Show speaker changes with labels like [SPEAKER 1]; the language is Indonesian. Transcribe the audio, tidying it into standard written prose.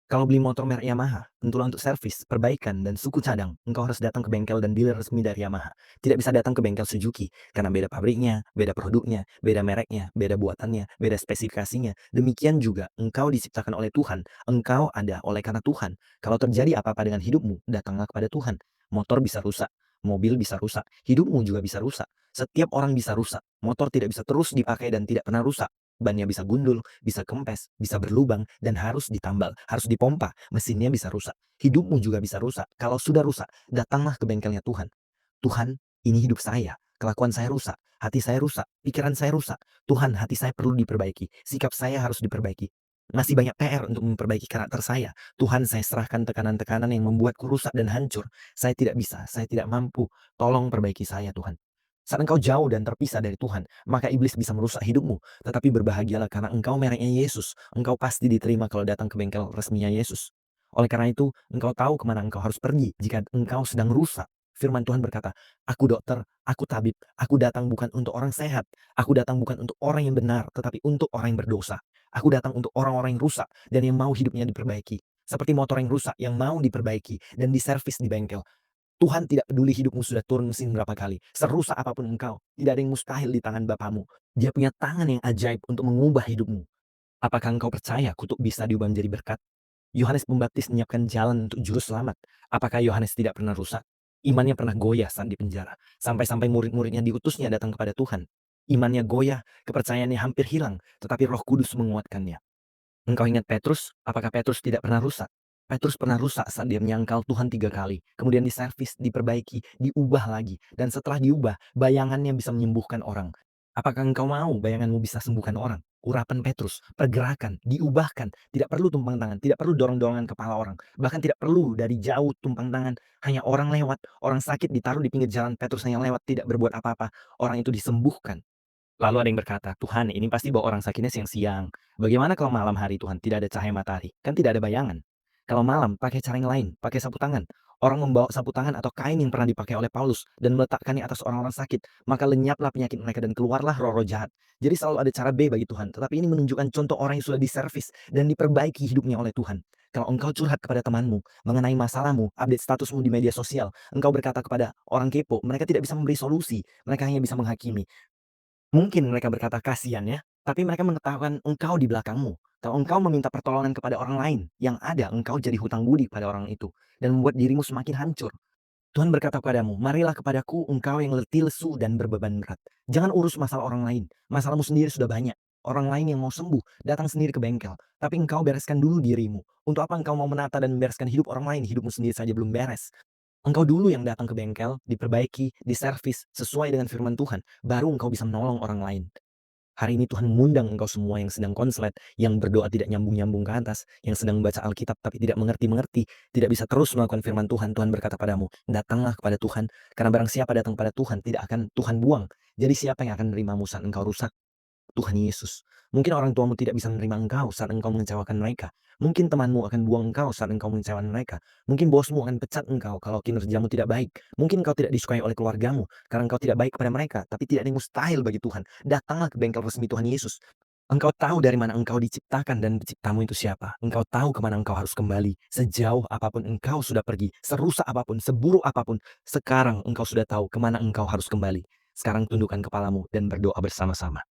[SPEAKER 1] Kalau beli motor merek Yamaha, tentulah untuk servis, perbaikan, dan suku cadang, engkau harus datang ke bengkel dan dealer resmi dari Yamaha. Tidak bisa datang ke bengkel Suzuki, karena beda pabriknya, beda produknya, beda mereknya, beda buatannya, beda spesifikasinya. Demikian juga, engkau diciptakan oleh Tuhan, engkau ada oleh karena Tuhan. Kalau terjadi apa-apa dengan hidupmu, datanglah kepada Tuhan. Motor bisa rusak, mobil bisa rusak, hidupmu juga bisa rusak. Setiap orang bisa rusak, motor tidak bisa terus dipakai dan tidak pernah rusak. Bannya bisa gundul, bisa kempes, bisa berlubang, dan harus ditambal, harus dipompa, mesinnya bisa rusak. Hidupmu juga bisa rusak. Kalau sudah rusak, datanglah ke bengkelnya Tuhan. Tuhan, ini hidup saya. Kelakuan saya rusak, hati saya rusak, pikiran saya rusak. Tuhan, hati saya perlu diperbaiki. Sikap saya harus diperbaiki. Masih banyak PR untuk memperbaiki karakter saya. Tuhan, saya serahkan tekanan-tekanan yang membuatku rusak dan hancur. Saya tidak bisa, saya tidak mampu. Tolong perbaiki saya, Tuhan. Saat engkau jauh dan terpisah dari Tuhan, maka iblis bisa merusak hidupmu. Tetapi berbahagialah karena engkau mereknya Yesus. Engkau pasti diterima kalau datang ke bengkel resminya Yesus. Oleh karena itu, engkau tahu kemana engkau harus pergi jika engkau sedang rusak. Firman Tuhan berkata, "Aku dokter, aku tabib, aku datang bukan untuk orang sehat, aku datang bukan untuk orang yang benar, tetapi untuk orang yang berdosa. Aku datang untuk orang-orang yang rusak dan yang mau hidupnya diperbaiki. Seperti motor yang rusak yang mau diperbaiki dan diservis di bengkel. Tuhan tidak peduli hidupmu sudah turun mesin berapa kali. Serusak apapun engkau, tidak ada yang mustahil di tangan Bapamu. Dia punya tangan yang ajaib untuk mengubah hidupmu. Apakah engkau percaya kutuk bisa diubah menjadi berkat? Yohanes Pembaptis menyiapkan jalan untuk juru selamat. Apakah Yohanes tidak pernah rusak? Imannya pernah goyah saat di penjara. Sampai-sampai murid-muridnya diutusnya datang kepada Tuhan. Imannya goyah, kepercayaannya hampir hilang, tetapi Roh Kudus menguatkannya. Engkau ingat Petrus? Apakah Petrus tidak pernah rusak? Petrus pernah rusak saat dia menyangkal Tuhan 3 kali. Kemudian diservis, diperbaiki, diubah lagi. Dan setelah diubah, bayangannya bisa menyembuhkan orang. Apakah engkau mau bayanganmu bisa sembuhkan orang? Urapan Petrus, pergerakan, diubahkan. Tidak perlu tumpang tangan, tidak perlu dorong-dorongan kepala orang. Bahkan tidak perlu dari jauh tumpang tangan. Hanya orang lewat, orang sakit ditaruh di pinggir jalan, Petrus hanya lewat, tidak berbuat apa-apa. Orang itu disembuhkan. Lalu ada yang berkata, "Tuhan, ini pasti bawa orang sakitnya siang-siang. Bagaimana kalau malam hari Tuhan, tidak ada cahaya matahari? Kan tidak ada bayangan." Kalau malam, pakai cara yang lain, pakai sapu tangan. Orang membawa sapu tangan atau kain yang pernah dipakai oleh Paulus dan meletakkannya atas orang-orang sakit, maka lenyaplah penyakit mereka dan keluarlah roh-roh jahat. Jadi selalu ada cara B bagi Tuhan, tetapi ini menunjukkan contoh orang yang sudah diservis dan diperbaiki hidupnya oleh Tuhan. Kalau engkau curhat kepada temanmu mengenai masalahmu, update statusmu di media sosial, engkau berkata kepada orang kepo, mereka tidak bisa memberi solusi, mereka hanya bisa menghakimi. Mungkin mereka berkata, "Kasihan ya," tapi mereka mengetahukan engkau di belakangmu. Kalau engkau meminta pertolongan kepada orang lain, yang ada engkau jadi hutang budi pada orang itu, dan membuat dirimu semakin hancur. Tuhan berkata kepadamu, "Marilah kepadaku engkau yang letih, lesu, dan berbeban berat." Jangan urus masalah orang lain, masalahmu sendiri sudah banyak. Orang lain yang mau sembuh, datang sendiri ke bengkel. Tapi engkau bereskan dulu dirimu. Untuk apa engkau mau menata dan membereskan hidup orang lain, hidupmu sendiri saja belum beres. Engkau dulu yang datang ke bengkel, diperbaiki, diservis, sesuai dengan firman Tuhan, baru engkau bisa menolong orang lain. Hari ini Tuhan mengundang engkau semua yang sedang konslet, yang berdoa tidak nyambung-nyambung ke atas, yang sedang membaca Alkitab tapi tidak mengerti-mengerti, tidak bisa terus melakukan firman Tuhan. Tuhan berkata padamu, datanglah kepada Tuhan, karena barang siapa datang pada Tuhan, tidak akan Tuhan buang. Jadi siapa yang akan menerimamu saat engkau rusak? Tuhan Yesus. Mungkin orang tuamu tidak bisa menerima engkau saat engkau mengecewakan mereka. Mungkin temanmu akan buang engkau saat engkau mengecewakan mereka. Mungkin bosmu akan pecat engkau kalau kinerjamu tidak baik. Mungkin engkau tidak disukai oleh keluargamu karena engkau tidak baik kepada mereka. Tapi tidak ada yang mustahil bagi Tuhan. Datanglah ke bengkel resmi Tuhan Yesus. Engkau tahu dari mana engkau diciptakan dan penciptamu itu siapa. Engkau tahu kemana engkau harus kembali. Sejauh apapun engkau sudah pergi, serusak apapun, seburuk apapun, sekarang engkau sudah tahu kemana engkau harus kembali. Sekarang tundukkan kepalamu dan berdoa bersama-sama.